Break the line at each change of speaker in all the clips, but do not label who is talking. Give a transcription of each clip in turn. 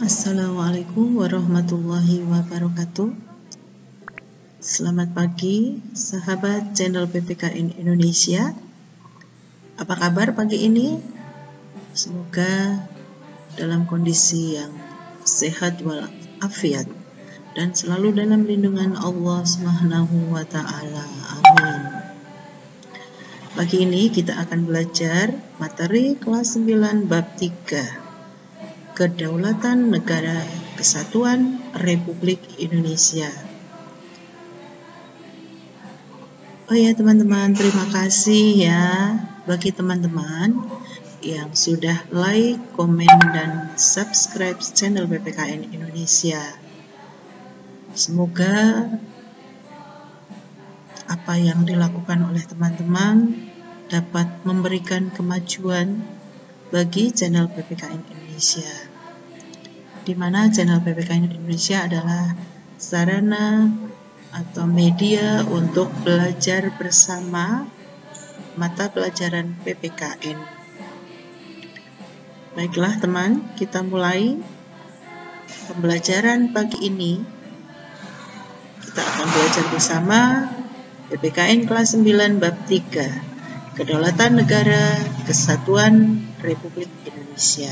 Assalamualaikum warahmatullahi wabarakatuh. Selamat pagi, sahabat channel PPKN Indonesia. Apa kabar pagi ini? Semoga dalam kondisi yang sehat walafiat dan selalu dalam lindungan Allah Subhanahu wa Ta'ala. Amin. Pagi ini kita akan belajar materi kelas 9 bab 3. Kedaulatan Negara Kesatuan Republik Indonesia. Oh ya teman-teman, terima kasih ya bagi teman-teman yang sudah like, komen, dan subscribe channel PPKN Indonesia. Semoga apa yang dilakukan oleh teman-teman dapat memberikan kemajuan bagi channel PPKN Indonesia, di mana channel PPKN Indonesia adalah sarana atau media untuk belajar bersama mata pelajaran PPKN. Baiklah teman, kita mulai pembelajaran pagi ini. Kita akan belajar bersama PPKN kelas 9 bab 3. Kedaulatan Negara Kesatuan Republik Indonesia.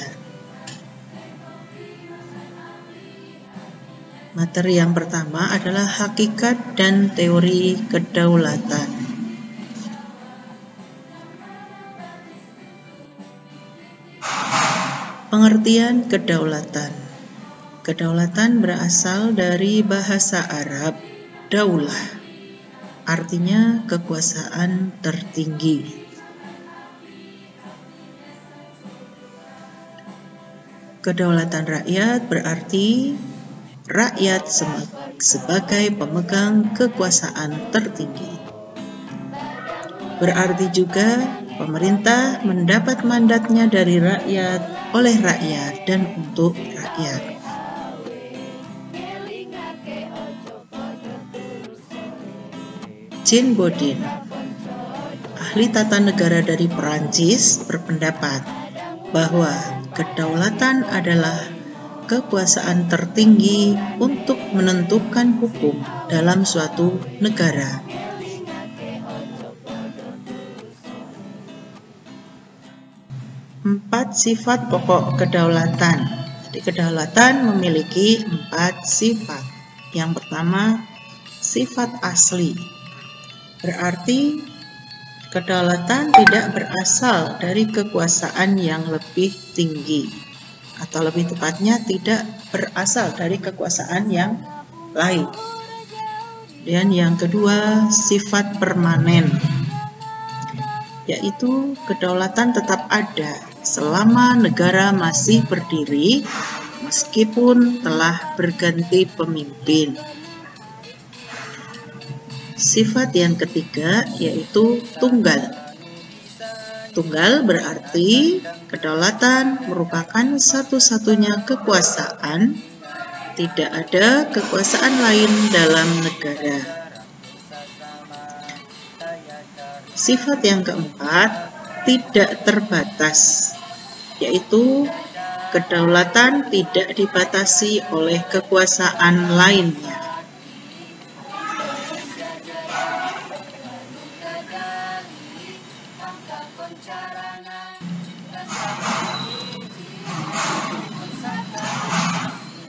Materi yang pertama adalah hakikat dan teori kedaulatan. Pengertian kedaulatan. Kedaulatan berasal dari bahasa Arab daulah. Artinya kekuasaan tertinggi. Kedaulatan rakyat berarti rakyat sebagai pemegang kekuasaan tertinggi. Berarti juga pemerintah mendapat mandatnya dari rakyat, oleh rakyat, dan untuk rakyat. Jean Bodin, ahli tata negara dari Perancis, berpendapat bahwa kedaulatan adalah kekuasaan tertinggi untuk menentukan hukum dalam suatu negara. Empat sifat pokok kedaulatan. Jadi kedaulatan memiliki 4 sifat. Yang pertama, sifat asli. Berarti kedaulatan tidak berasal dari kekuasaan yang lebih tinggi, atau lebih tepatnya tidak berasal dari kekuasaan yang lain. Dan yang kedua, sifat permanen, yaitu kedaulatan tetap ada selama negara masih berdiri meskipun telah berganti pemimpin. Sifat yang ketiga yaitu tunggal. Tunggal berarti kedaulatan merupakan satu-satunya kekuasaan, tidak ada kekuasaan lain dalam negara. Sifat yang keempat, tidak terbatas, yaitu kedaulatan tidak dibatasi oleh kekuasaan lainnya.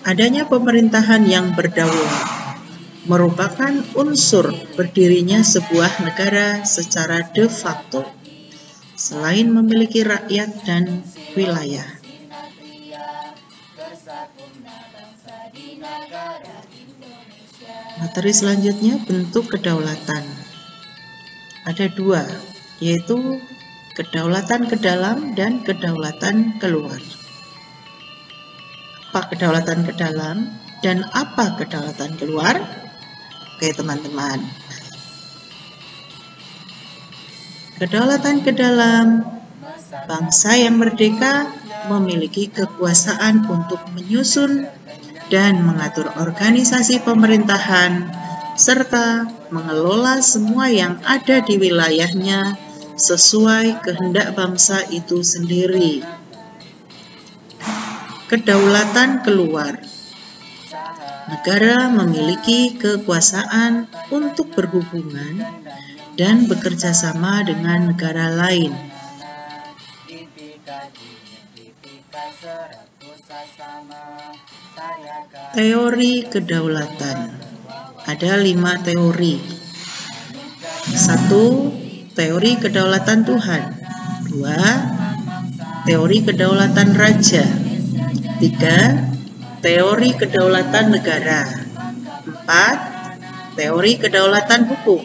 Adanya pemerintahan yang berdaulat merupakan unsur berdirinya sebuah negara secara de facto, selain memiliki rakyat dan wilayah. Materi selanjutnya, bentuk kedaulatan. Ada 2, yaitu kedaulatan ke dalam dan kedaulatan keluar. Apa kedaulatan ke dalam dan apa kedaulatan keluar? Oke teman-teman. Kedaulatan ke dalam, bangsa yang merdeka memiliki kekuasaan untuk menyusun dan mengatur organisasi pemerintahan serta mengelola semua yang ada di wilayahnya sesuai kehendak bangsa itu sendiri. kedaulatan keluar. Negara memiliki kekuasaan untuk berhubungan dan bekerja sama dengan negara lain. Teori kedaulatan. Ada 5 teori. 1. Teori kedaulatan Tuhan. 2. Teori kedaulatan raja. 3. Teori kedaulatan negara. 4. Teori kedaulatan hukum.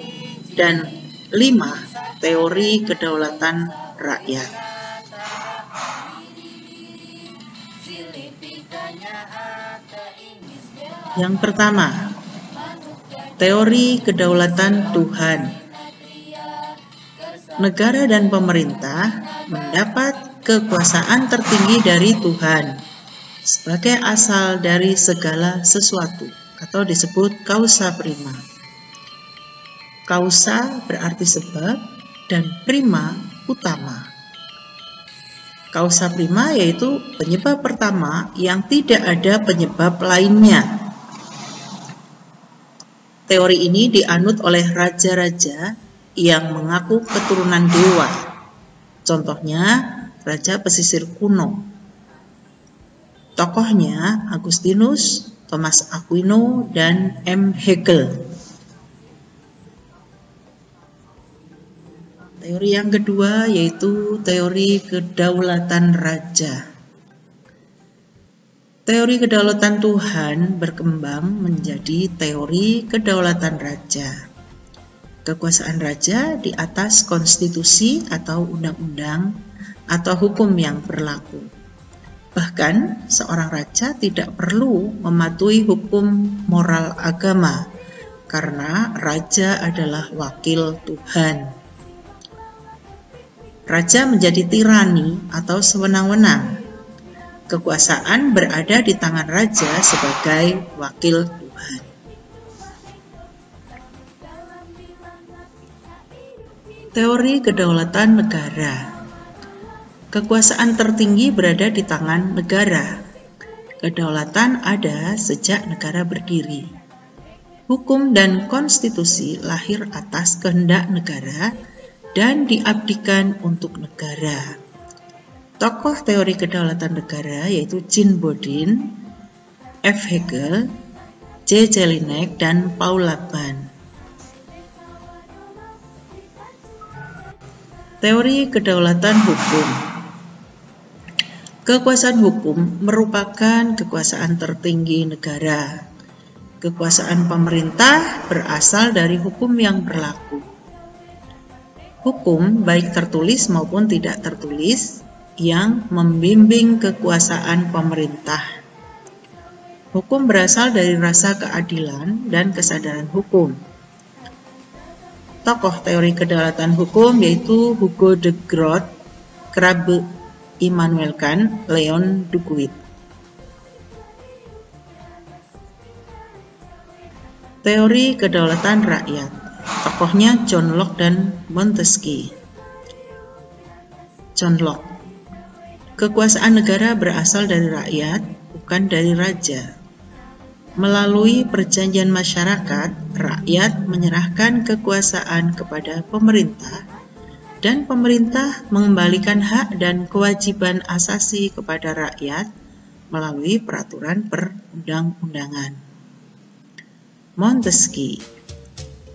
Dan 5. Teori kedaulatan rakyat. Yang pertama, teori kedaulatan Tuhan. Negara dan pemerintah mendapat kekuasaan tertinggi dari Tuhan sebagai asal dari segala sesuatu, atau disebut causa prima. Causa berarti sebab dan prima utama. Causa prima yaitu penyebab pertama yang tidak ada penyebab lainnya. Teori ini dianut oleh raja-raja yang mengaku keturunan dewa. Contohnya, Raja Pesisir kuno. Tokohnya Agustinus, Thomas Aquino, dan M. Hegel. Teori yang kedua yaitu teori kedaulatan raja. Teori kedaulatan Tuhan berkembang menjadi teori kedaulatan raja. Kekuasaan raja di atas konstitusi atau undang-undang atau hukum yang berlaku. Bahkan, seorang raja tidak perlu mematuhi hukum moral agama, karena raja adalah wakil Tuhan. Raja menjadi tirani atau sewenang-wenang. Kekuasaan berada di tangan raja sebagai wakil Tuhan. Teori kedaulatan negara. Kekuasaan tertinggi berada di tangan negara. Kedaulatan ada sejak negara berdiri. Hukum dan konstitusi lahir atas kehendak negara dan diabdikan untuk negara. Tokoh teori kedaulatan negara yaitu Jean Bodin, F. Hegel, J. Jelinek, dan Paul Laban. Teori kedaulatan hukum. Kekuasaan hukum merupakan kekuasaan tertinggi negara. Kekuasaan pemerintah berasal dari hukum yang berlaku. Hukum, baik tertulis maupun tidak tertulis, yang membimbing kekuasaan pemerintah. Hukum berasal dari rasa keadilan dan kesadaran hukum. Tokoh teori kedaulatan hukum yaitu Hugo de Groot, Krabbe, Immanuel Kant, Leon Duguid. Teori kedaulatan rakyat. Tokohnya John Locke dan Montesquieu. John Locke. Kekuasaan negara berasal dari rakyat, bukan dari raja. Melalui perjanjian masyarakat, rakyat menyerahkan kekuasaan kepada pemerintah, dan pemerintah mengembalikan hak dan kewajiban asasi kepada rakyat melalui peraturan perundang-undangan. Montesquieu.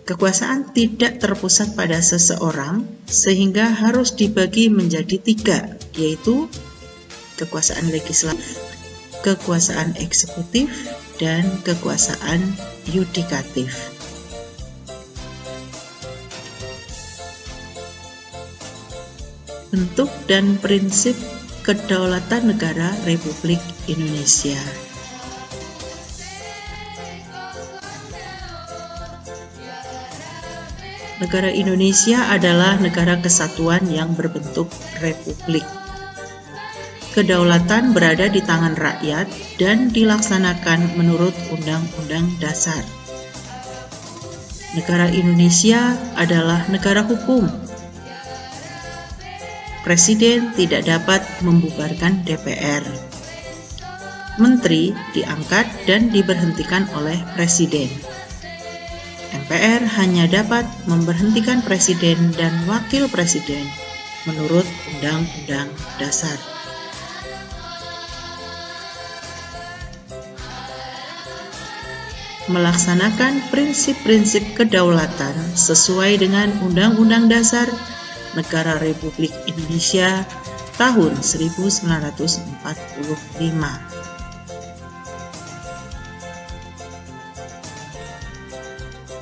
Kekuasaan tidak terpusat pada seseorang, sehingga harus dibagi menjadi 3, yaitu kekuasaan legislatif, kekuasaan eksekutif, dan kekuasaan yudikatif. Bentuk dan prinsip kedaulatan negara Republik Indonesia. Negara Indonesia adalah negara kesatuan yang berbentuk republik. Kedaulatan berada di tangan rakyat dan dilaksanakan menurut Undang-Undang Dasar. Negara Indonesia adalah negara hukum. Presiden tidak dapat membubarkan DPR. menteri diangkat dan diberhentikan oleh Presiden. MPR hanya dapat memberhentikan Presiden dan Wakil Presiden menurut Undang-Undang Dasar. Melaksanakan prinsip-prinsip kedaulatan sesuai dengan Undang-Undang Dasar Negara Republik Indonesia tahun 1945.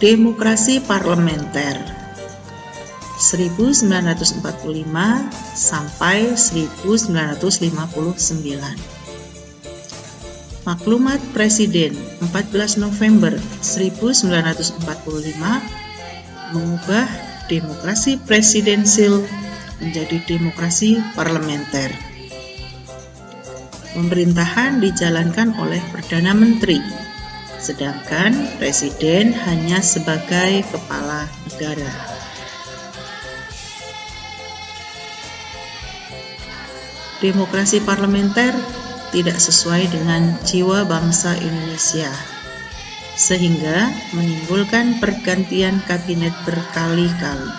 Demokrasi parlementer 1945 sampai 1959. Maklumat Presiden 14 November 1945 mengubah demokrasi presidensil menjadi demokrasi parlementer. Pemerintahan dijalankan oleh Perdana Menteri, sedangkan Presiden hanya sebagai kepala negara. Demokrasi parlementer tidak sesuai dengan jiwa bangsa Indonesia, sehingga menimbulkan pergantian kabinet berkali-kali.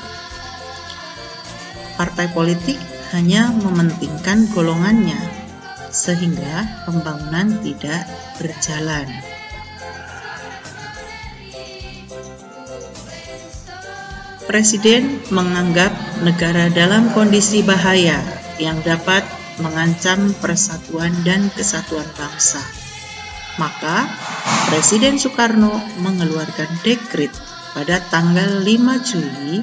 Partai politik hanya mementingkan golongannya, sehingga pembangunan tidak berjalan. Presiden menganggap negara dalam kondisi bahaya yang dapat mengancam persatuan dan kesatuan bangsa. Maka, Presiden Soekarno mengeluarkan dekret pada tanggal 5 Juli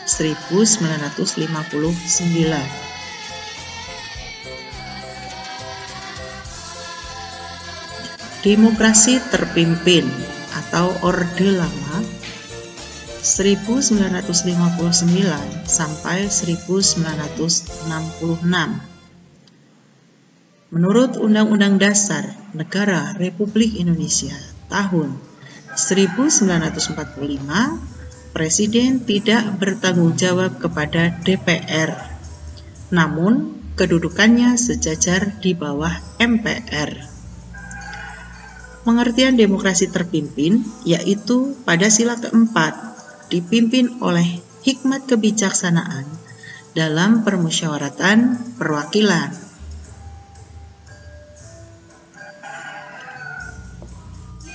1959. Demokrasi terpimpin atau Orde Lama 1959 sampai 1966. Menurut Undang-Undang Dasar Negara Republik Indonesia tahun 1945, Presiden tidak bertanggung jawab kepada DPR, namun kedudukannya sejajar di bawah MPR. Pengertian demokrasi terpimpin yaitu pada sila keempat dipimpin oleh hikmat kebijaksanaan dalam permusyawaratan perwakilan.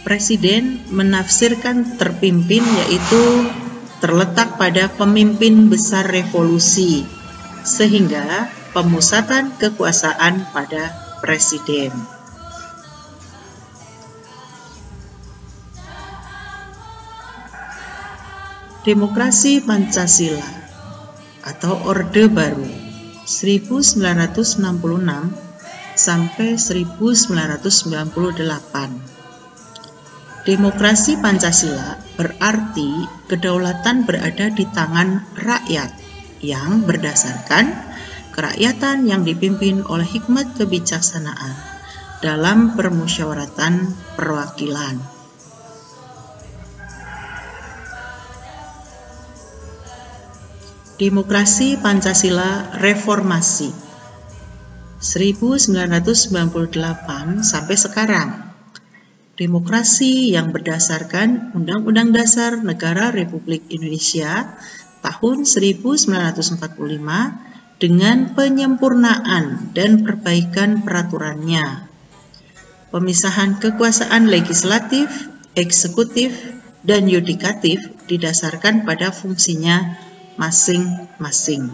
Presiden menafsirkan terpimpin yaitu terletak pada pemimpin besar revolusi, sehingga pemusatan kekuasaan pada Presiden. Demokrasi Pancasila atau Orde Baru 1966 sampai 1998. Demokrasi Pancasila berarti kedaulatan berada di tangan rakyat yang berdasarkan kerakyatan yang dipimpin oleh hikmat kebijaksanaan dalam permusyawaratan perwakilan. Demokrasi Pancasila Reformasi 1998 sampai sekarang. Demokrasi yang berdasarkan Undang-Undang Dasar Negara Republik Indonesia tahun 1945 dengan penyempurnaan dan perbaikan peraturannya. Pemisahan kekuasaan legislatif, eksekutif, dan yudikatif didasarkan pada fungsinya masing-masing.